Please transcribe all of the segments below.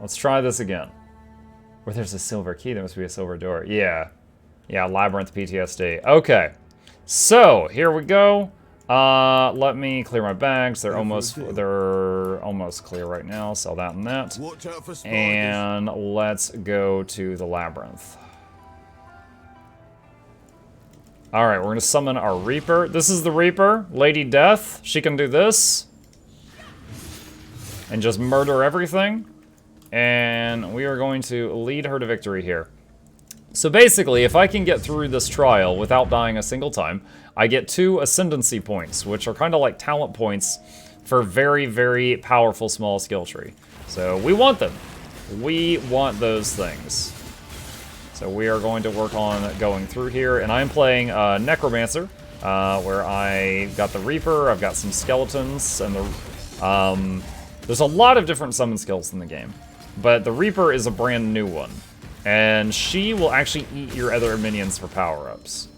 Let's try this again. Where there's a silver key, there must be a silver door. Yeah. Yeah, Labyrinth PTSD. Okay. So, here we go. Let me clear my bags. They're almost clear right now. Sell that and that. Watch out for spiders. And let's go to the Labyrinth. Alright, we're gonna summon our Reaper. This is the Reaper, Lady Death. She can do this. And just murder everything. And we are going to lead her to victory here. So basically, if I can get through this trial without dying a single time, I get 2 ascendancy points, which are kind of like talent points for very, very powerful small skill tree. So we want them. We want those things. So we are going to work on going through here, and I'm playing Necromancer, where I got the Reaper, I've got some skeletons, and there's a lot of different summon skills in the game, but the Reaper is a brand new one. And she will actually eat your other minions for power-ups.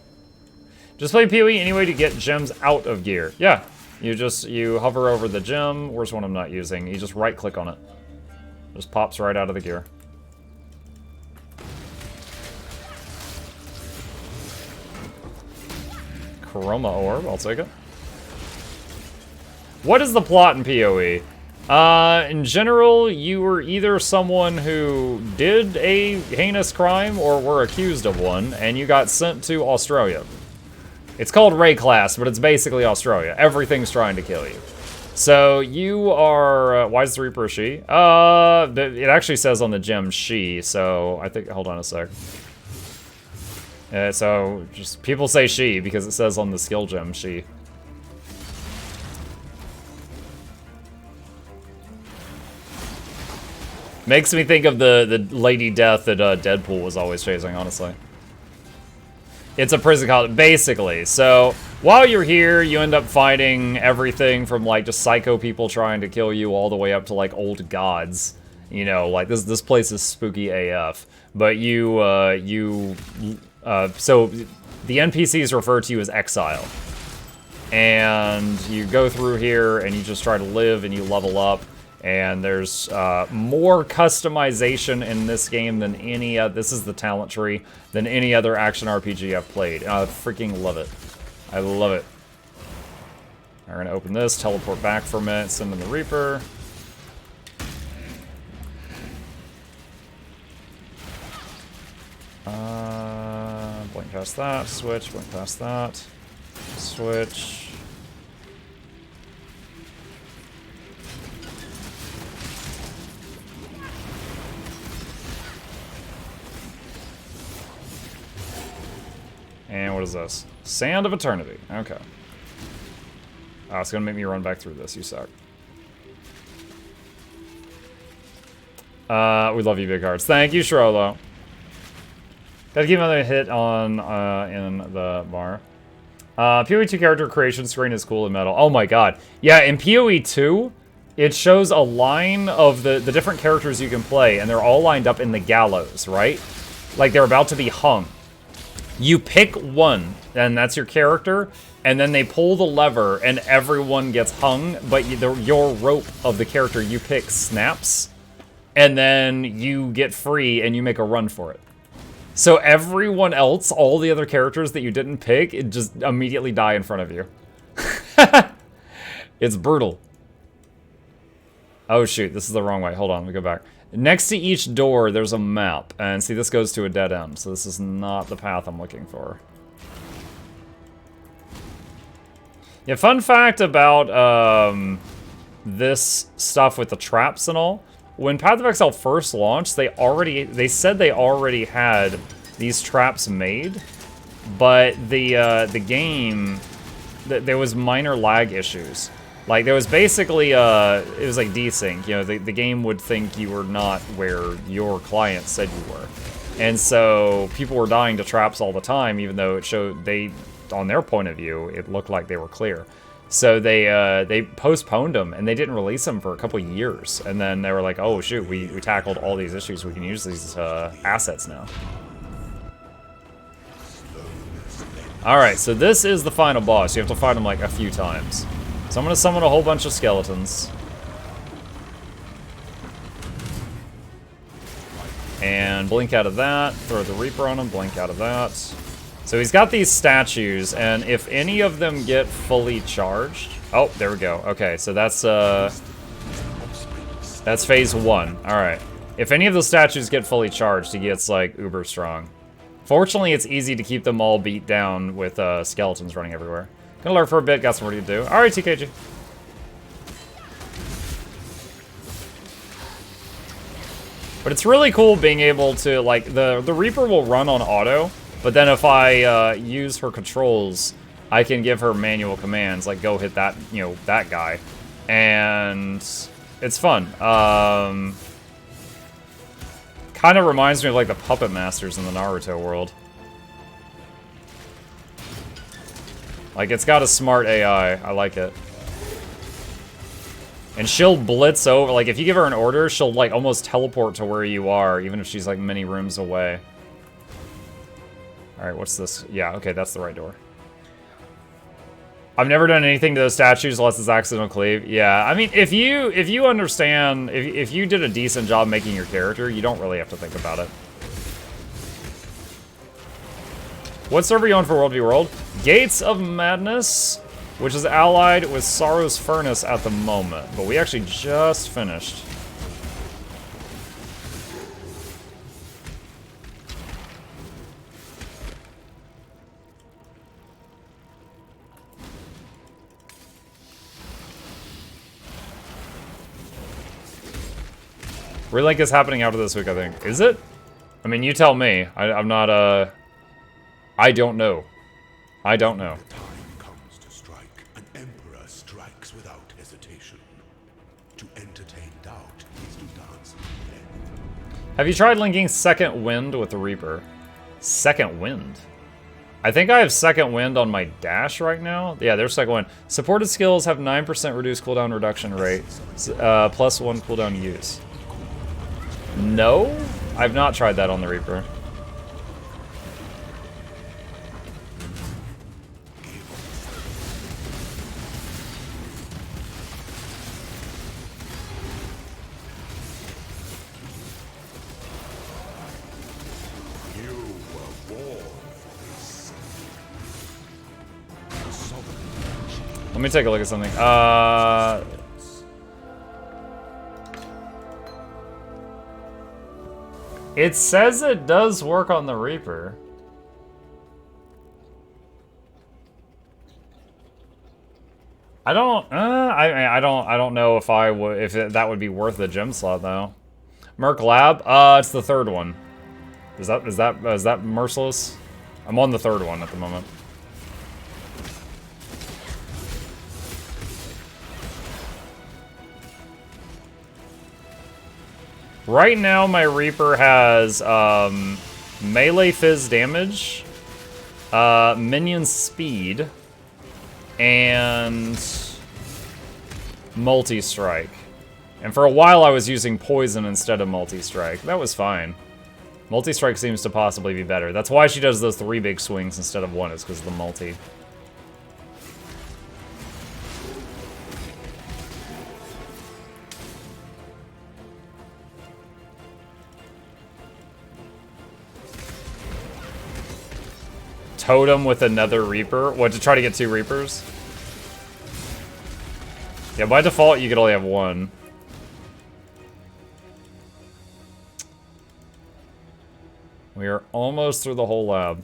Just play PoE anyway to get gems out of gear. Yeah, you hover over the gem. Where's one I'm not using? You just right-click on it. Just pops right out of the gear. Chroma Orb, I'll take it. What is the plot in PoE? In general, you were either someone who did a heinous crime or were accused of one, and you got sent to Australia. It's called Ray Class, but it's basically Australia. Everything's trying to kill you. So you are... why is the Reaper a she? It actually says on the gem she, so I think... hold on a sec. So, just people say she because it says on the skill gem she. Makes me think of the Lady Death that Deadpool was always chasing, honestly. It's a prison colony, basically. So, while you're here, you end up fighting everything from, like, just psycho people trying to kill you all the way up to, like, old gods. You know, like, this place is spooky AF. But so, the NPCs refer to you as Exile. And you go through here, and you just try to live, and you level up. And there's more customization in this game than any this is the talent tree, than any other action RPG I've played. I freaking love it. I love it. We're gonna open this, teleport back for a minute, send in the Reaper. Blink past that, switch, blink past that, switch. And what is this? Sand of Eternity. Okay. Oh, it's gonna make me run back through this. You suck. We love you, big hearts. Thank you, Shrolo. Gotta give another hit on in the bar. PoE 2 character creation screen is cool in metal. Oh my god. Yeah, in PoE 2, it shows a line of the different characters you can play, and they're all lined up in the gallows, right? Like they're about to be hung. You pick one, and that's your character, and then they pull the lever, and everyone gets hung, but your rope of the character you pick snaps, and then you get free, and you make a run for it. So everyone else, all the other characters that you didn't pick, it just immediately die in front of you. It's brutal. Oh shoot, this is the wrong way. Hold on, let me go back. Next to each door, there's a map. And see, this goes to a dead end, so this is not the path I'm looking for. Yeah, fun fact about this stuff with the traps and all. When Path of Exile first launched, they said they already had these traps made, but the game, there was minor lag issues. Like, there was basically, it was like desync, you know, the game would think you were not where your client said you were. And so, people were dying to traps all the time, even though it showed, on their point of view, it looked like they were clear. So they postponed them, and they didn't release them for a couple years. And then they were like, oh shoot, we tackled all these issues, we can use these assets now. Alright, so this is the final boss. You have to fight him like a few times. So I'm gonna summon a whole bunch of skeletons. And blink out of that. Throw the Reaper on him, blink out of that. So he's got these statues, and if any of them get fully charged... Oh, there we go. Okay, so that's phase 1. Alright. If any of those statues get fully charged, he gets, like, uber strong. Fortunately, it's easy to keep them all beat down with skeletons running everywhere. Gonna lurk for a bit, got some work to do. Alright, TKG. But it's really cool being able to, like, the Reaper will run on auto, but then if I use her controls, I can give her manual commands, like go hit that, you know, that guy. And it's fun. Kind of reminds me of, like, the Puppet Masters in the Naruto world. Like, it's got a smart AI. I like it. And she'll blitz over, like, if you give her an order, she'll, like, almost teleport to where you are, even if she's, like, many rooms away. Alright, what's this? Yeah, okay, that's the right door. I've never done anything to those statues unless it's accidental cleave. Yeah, I mean, if you understand, if you did a decent job making your character, you don't really have to think about it. What server are you on for World v World? Gates of Madness, which is allied with Sorrow's Furnace at the moment, but we actually just finished. Relink is happening after this week, I think. Is it? I mean, you tell me. I'm not, I don't know. I don't know. The time comes to strike. An emperor strikes without hesitation. To entertain doubt is to dance with death. Have you tried linking Second Wind with the Reaper? Second Wind? I think I have Second Wind on my dash right now. Yeah, there's Second Wind. Supported skills have 9% reduced cooldown reduction rate, plus 1 cooldown use. No? I've not tried that on the Reaper. Let me take a look at something. It says it does work on the Reaper. I don't know if that would be worth the gem slot though. Merc Lab, it's the third one. Is that merciless? I'm on the third one at the moment. Right now, my Reaper has melee fizz damage, minion speed, and multi-strike. And for a while, I was using poison instead of multi-strike. That was fine. Multi-strike seems to possibly be better. That's why she does those 3 big swings instead of 1, is because of the multi. Totem with another Reaper? What, to try to get 2 Reapers? Yeah, by default, you could only have 1. We are almost through the whole lab.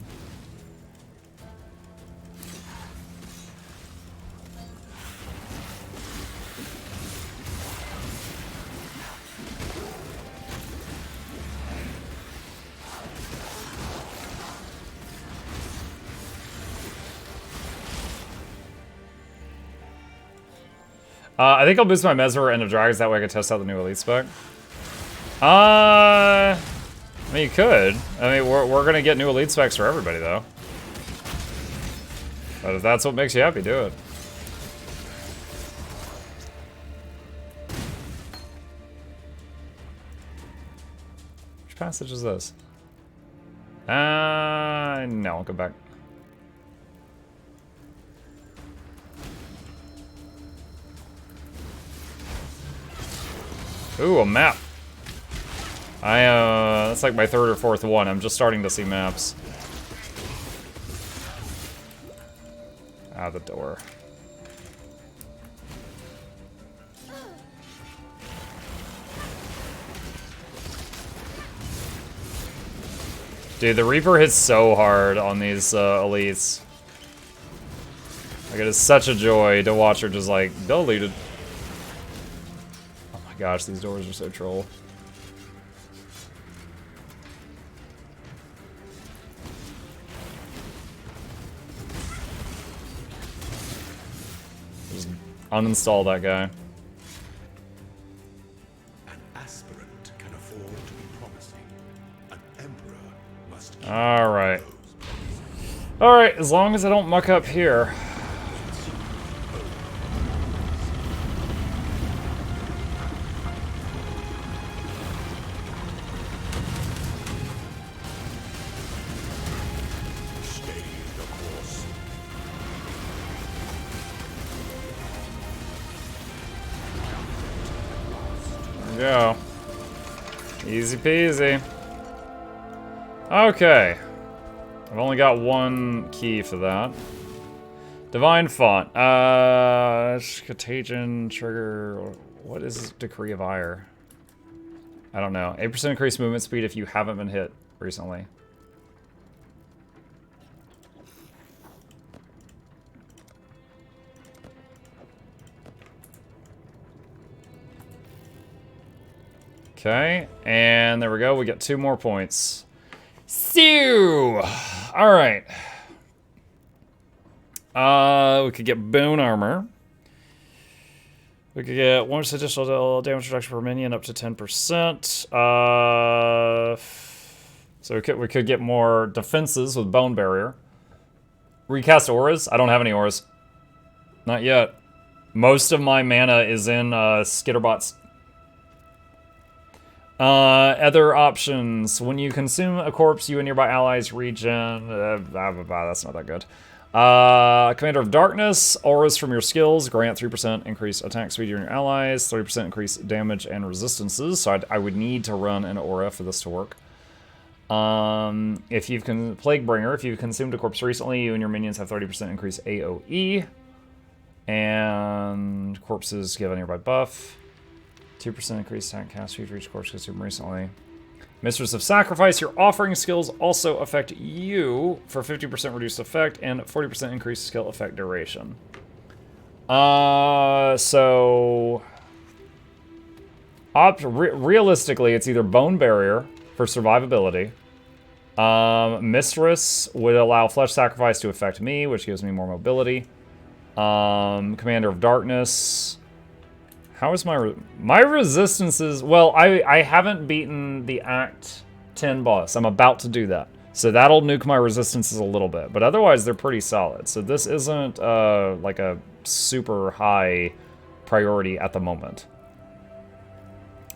I think I'll boost my Mesmer End of Dragons, that way I can test out the new Elite spec. I mean, you could. I mean, we're gonna get new Elite specs for everybody, though. But if that's what makes you happy, do it. Which passage is this? No, I'll go back. Ooh, a map. This That's like my third or fourth one. I'm just starting to see maps. Out the door. Dude, the Reaper hits so hard on these elites. Like, it is such a joy to watch her just like deleted. Oh my gosh, these doors are so troll. Just uninstall that guy. An aspirant can afford to be promising. An emperor must keep Alright. those. Alright, as long as I don't muck up here. Stay the course. There we go. Easy peasy. Okay. I've only got one key for that. Divine Font. Contagion, trigger. What is Decree of Ire? I don't know. 8% increased movement speed if you haven't been hit recently. Okay, and there we go. We get 2 more points. Sew! Alright. We could get Bone Armor. We could get 1% additional damage reduction per minion up to 10%. So we could get more defenses with Bone Barrier. Recast auras? I don't have any auras. Not yet. Most of my mana is in Skitterbots. Other options. When you consume a corpse, you and nearby allies regen. That's not that good. Commander of Darkness. Auras from your skills grant 3% increased attack speed to your allies, 30% increased damage and resistances. So I would need to run an aura for this to work. If you've Plaguebringer, if you've consumed a corpse recently, you and your minions have 30% increased AoE. And corpses give a nearby buff. 2% increased attack cast speed for each corpse consumed recently. Mistress of Sacrifice, your offering skills also affect you for 50% reduced effect and 40% increased skill effect duration. Realistically, it's either Bone Barrier for survivability. Mistress would allow Flesh Sacrifice to affect me, which gives me more mobility. Commander of Darkness. How is my resistances? Well, I haven't beaten the Act 10 boss. I'm about to do that. So that'll nuke my resistances a little bit. But otherwise, they're pretty solid. So this isn't like a super high priority at the moment.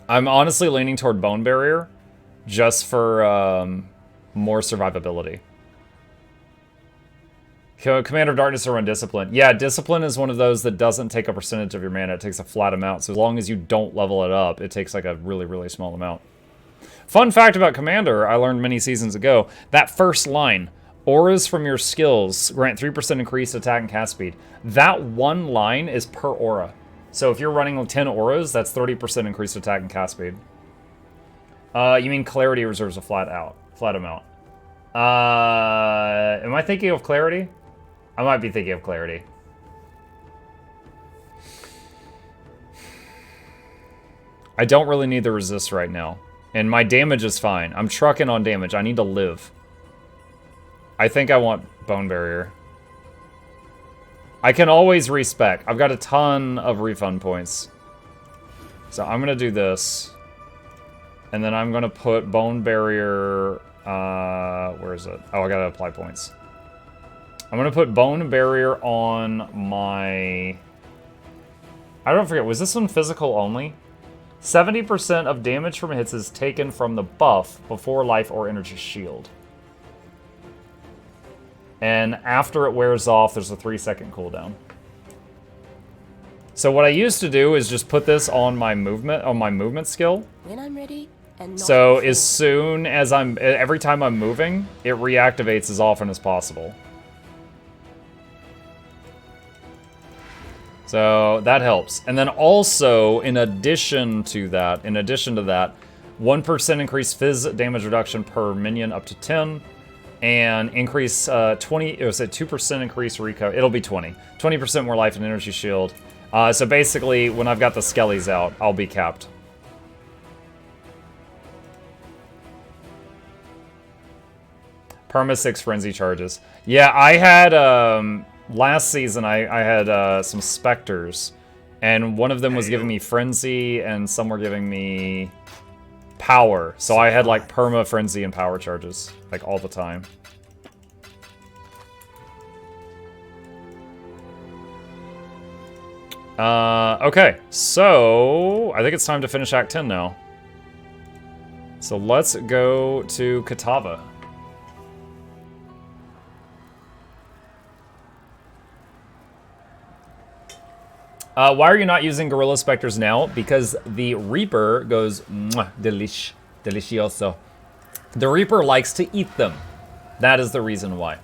I'm honestly leaning toward Bone Barrier just for more survivability. Commander of Darkness to run Discipline. Yeah, Discipline is one of those that doesn't take a percentage of your mana. It takes a flat amount. So as long as you don't level it up, it takes like a really, really small amount. Fun fact about Commander, I learned many seasons ago. That first line, auras from your skills grant 3% increased attack and cast speed. That one line is per aura. So if you're running 10 auras, that's 30% increased attack and cast speed. You mean Clarity reserves a flat amount. Am I thinking of Clarity? I might be thinking of Clarity. I don't really need the resist right now. And my damage is fine. I'm trucking on damage. I need to live. I think I want Bone Barrier. I can always respec. I've got a ton of refund points. So I'm going to do this. And then I'm going to put Bone Barrier... where is it? Oh, I got to apply points. I'm going to put Bone Barrier on my... I don't forget, was this one physical only? 70% of damage from hits is taken from the buff before life or energy shield. And after it wears off, there's a 3-second cooldown. So what I used to do is just put this on my movement skill. When I'm ready, and not So before. as soon as every time I'm moving, it reactivates as often as possible. So that helps. And then also, in addition to that, 1% increased fizz damage reduction per minion up to 10, and increase 20, it was a 2% increase recover, it'll be 20. 20% more life and energy shield. So basically, when I've got the skellies out, I'll be capped. Perma 6 frenzy charges. Yeah, I had, last season I had some specters, and one of them was giving me frenzy, and some were giving me power. So I had like perma, frenzy, and power charges, like all the time. Okay, so I think it's time to finish Act 10 now. So let's go to Katava. Why are you not using Gorilla Specters now? Because the Reaper goes mwah, delicioso. The Reaper likes to eat them. That is the reason why.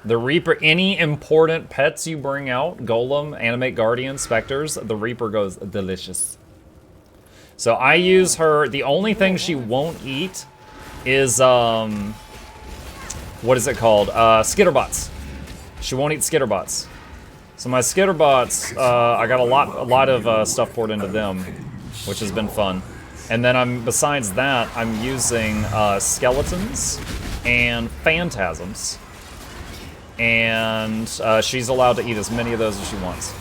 The Reaper, any important pets you bring out, Golem, Animate Guardian, Specters, the Reaper goes delicious. So I use her, the only thing she won't eat is, what is it called? Skitterbots. She won't eat Skitterbots. So my Skitterbots, I got a lot of stuff poured into them, which has been fun. And then besides that, I'm using skeletons and phantasms. And she's allowed to eat as many of those as she wants.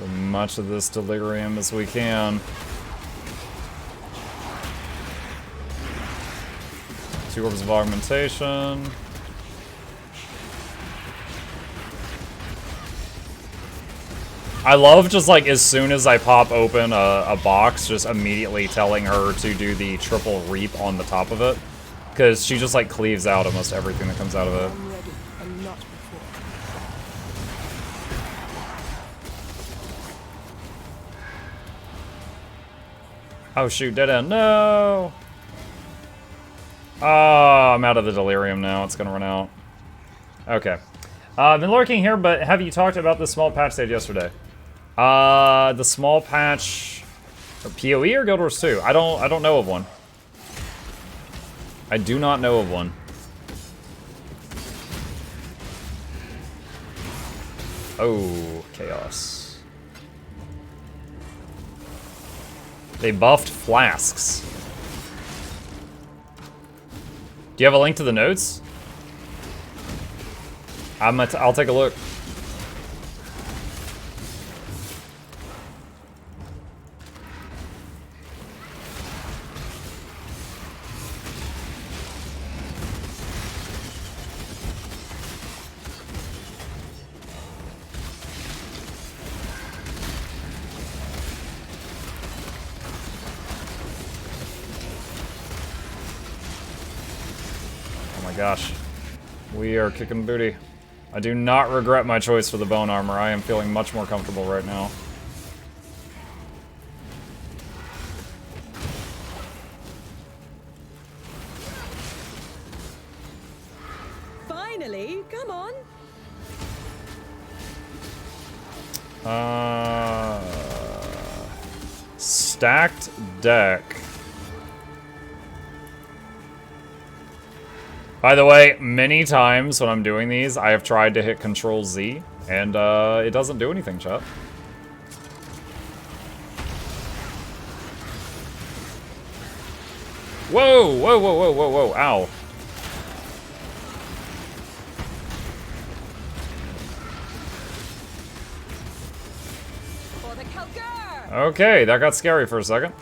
Much of this delirium as we can. 2 orbs of augmentation. I love just like as soon as I pop open a box, just immediately telling her to do the triple reap on the top of it. Because she just like cleaves out almost everything that comes out of it. I'm ready, and not before. Oh shoot, dead end. No! Oh, I'm out of the delirium now. It's gonna run out. Okay. I've been lurking here, but have you talked about the small patch they had yesterday? The small patch... PoE or Guild Wars 2? I don't know of one. I do not know of one. Oh, chaos. They buffed flasks. Do you have a link to the notes? I'll take a look. Gosh, we are kicking booty. I do not regret my choice for the bone armor. I am feeling much more comfortable right now. Finally, come on. Stacked deck. By the way, many times when I'm doing these, I have tried to hit Control Z, and it doesn't do anything, chat. Whoa, whoa, whoa, whoa, whoa, whoa, ow. Okay, that got scary for a second.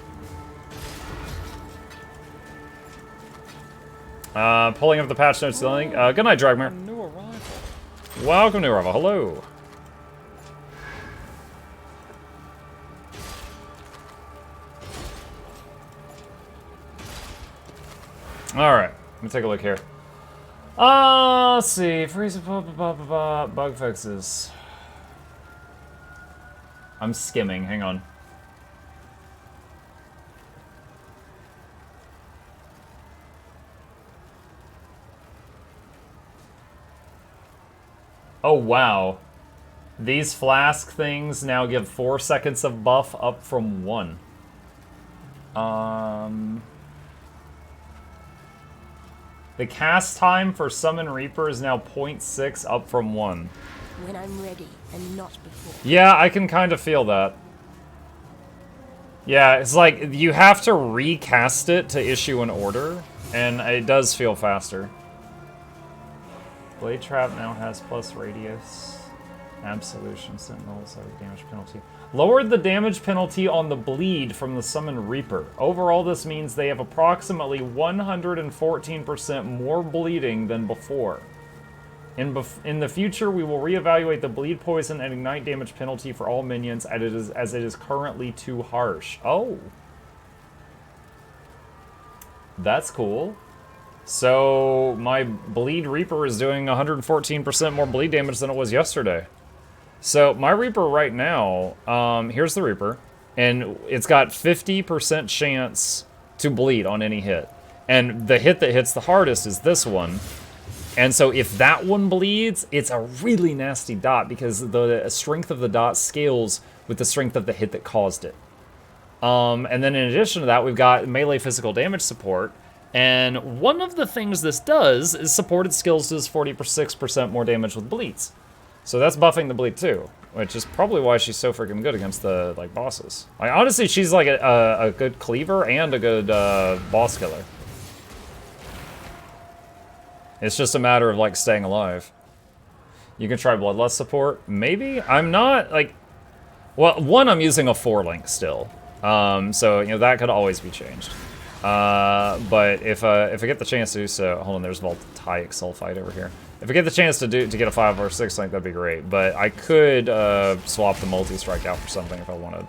Pulling up the patch notes. Good night, Dragmare. New arrival. Welcome to arrival. Hello. Alright, let me take a look here. Let's see. Freeze, bug fixes. I'm skimming, hang on. Oh, wow. These flask things now give 4 seconds of buff up from 1. The cast time for Summon Reaper is now 0.6 up from 1. When I'm ready, and not before. Yeah, I can kind of feel that. Yeah, it's like you have to recast it to issue an order, and it does feel faster. Blade Trap now has plus radius. Absolution, Sentinels, damage penalty. Lowered the damage penalty on the bleed from the Summoned Reaper. Overall, this means they have approximately 114% more bleeding than before. In the future, we will reevaluate the bleed, poison, and ignite damage penalty for all minions as it is currently too harsh. Oh. That's cool. So, my Bleed Reaper is doing 114% more bleed damage than it was yesterday. So, my Reaper right now, here's the Reaper, and it's got 50% chance to bleed on any hit. And the hit that hits the hardest is this one. And so if that one bleeds, it's a really nasty dot because the strength of the dot scales with the strength of the hit that caused it. And then in addition to that, we've got melee physical damage support. And one of the things this does is supported skills does 46% more damage with bleeds. So that's buffing the bleed too, which is probably why she's so freaking good against the bosses. Like, honestly, she's like a good cleaver and a good boss killer. It's just a matter of, like, staying alive. You can try Bloodlust support. Maybe? I'm not, like... Well, one, I'm using a 4-link still. So, you know, that could always be changed. But if I get the chance to do so... Hold on, there's Voltaic Sulfite over here. If I get the chance to get a 5 or 6 link, that'd be great. But I could swap the multi-strike out for something if I wanted.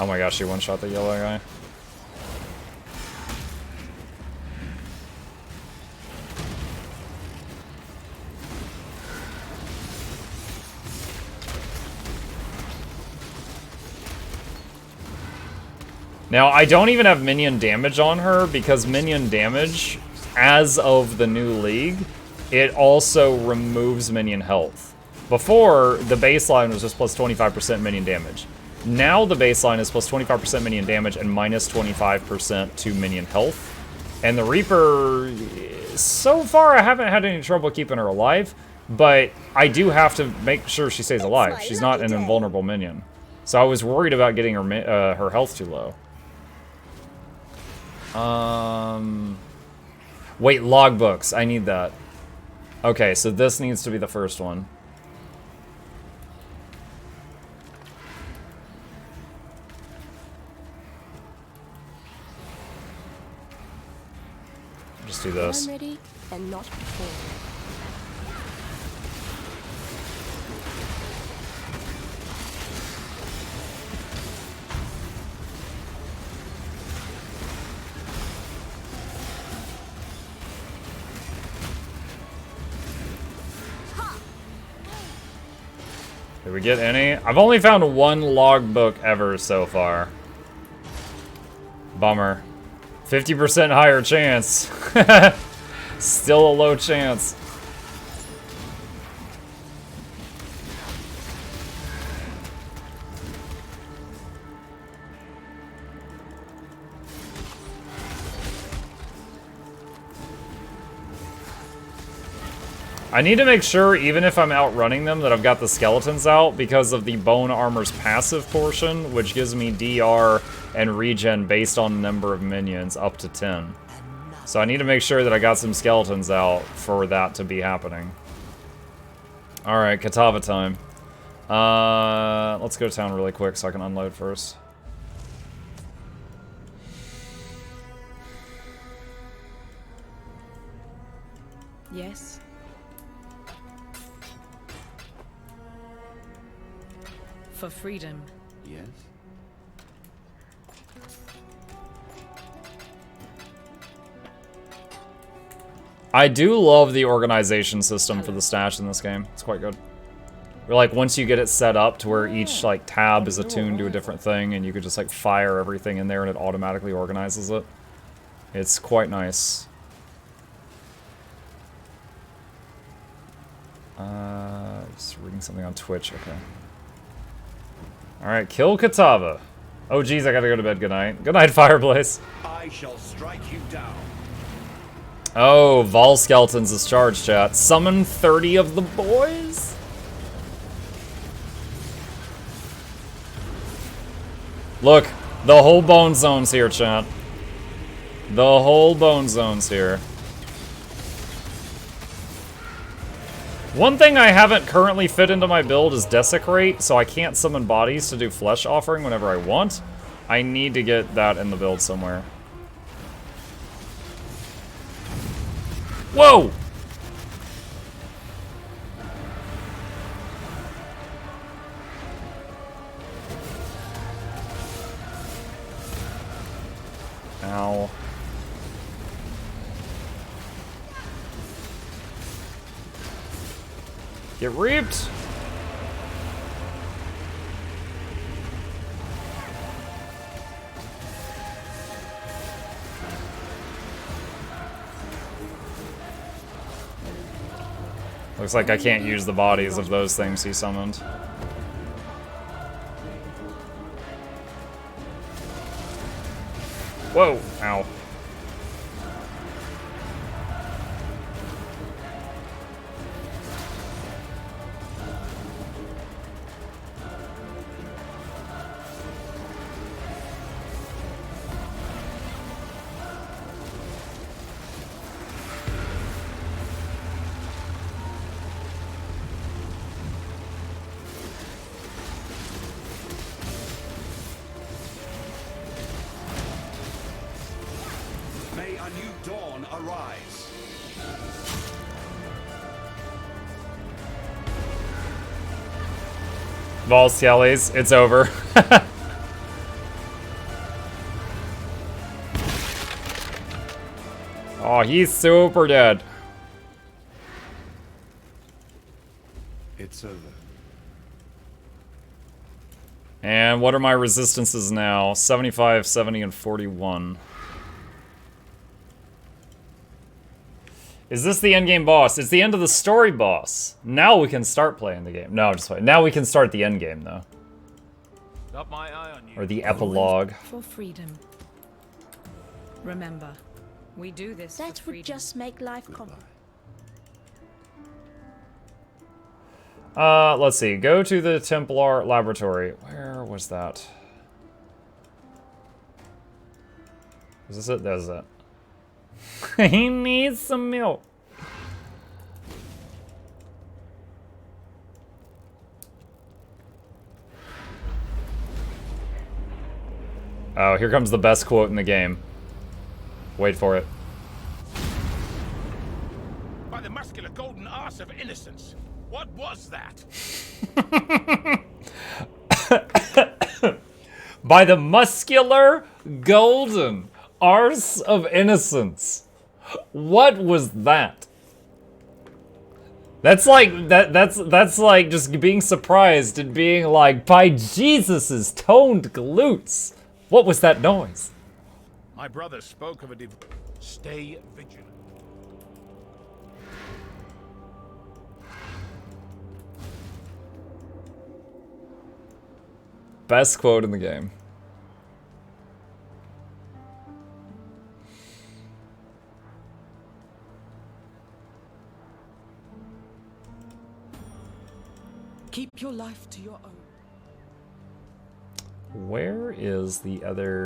Oh my gosh, she one-shot the yellow guy. Now, I don't even have minion damage on her because minion damage, as of the new league, it also removes minion health. Before, the baseline was just plus 25% minion damage. Now the baseline is plus 25% minion damage and minus 25% to minion health. And the Reaper, so far I haven't had any trouble keeping her alive, but I do have to make sure she stays alive. She's not an invulnerable minion. So I was worried about getting her her health too low. Wait, logbooks. I need that. Okay, so this needs to be the first one. Just do this. I'm ready, and not before. Did we get any? I've only found one logbook ever so far. Bummer. 50% higher chance. Still a low chance. I need to make sure, even if I'm outrunning them, that I've got the skeletons out because of the bone armor's passive portion, which gives me DR and regen based on number of minions up to 10. So I need to make sure that I got some skeletons out for that to be happening. Alright, Katava time. Let's go to town really quick so I can unload first. Yes. For freedom. Yes? I do love the organization system for the stash in this game. It's quite good. Where, like, once you get it set up to where each, like, tab is attuned to a different thing, and you could just, like, fire everything in there and it automatically organizes it. It's quite nice. Just reading something on Twitch, okay. Alright, kill Katava. Oh geez, I gotta go to bed, good night. Good night, Fireblaze. I shall strike you down. Oh, Vol Skeletons is charged, chat. Summon 30 of the boys? Look, the whole bone zone's here, chat. The whole bone zone's here. One thing I haven't currently fit into my build is Desecrate, so I can't summon bodies to do Flesh Offering whenever I want. I need to get that in the build somewhere. Whoa! Ow. Get reaped! Looks like I can't use the bodies of those things he summoned. Whoa! Ow. May a new dawn arise. Vol Skellies, it's over. Oh, he's super dead. It's over. And what are my resistances now? 75, 70, and 41. Is this the endgame boss? It's the end of the story boss. Now we can start playing the game. No, just wait. Now we can start the endgame, though. Got my eye on you. Or the epilogue. For freedom. Remember, we do this That for would freedom. just make life complicated. Let's see. Go to the Templar Laboratory. Where was that? Is this it? That's it. He needs some milk. Oh, here comes the best quote in the game. Wait for it. By the muscular golden arse of innocence. What was that? By the muscular golden arse of innocence. What was that? That's like that's like just being surprised and being like, by Jesus's toned glutes. What was that noise? My brother spoke of a stay vigilant. Best quote in the game. Keep your life to your own. Where is the other...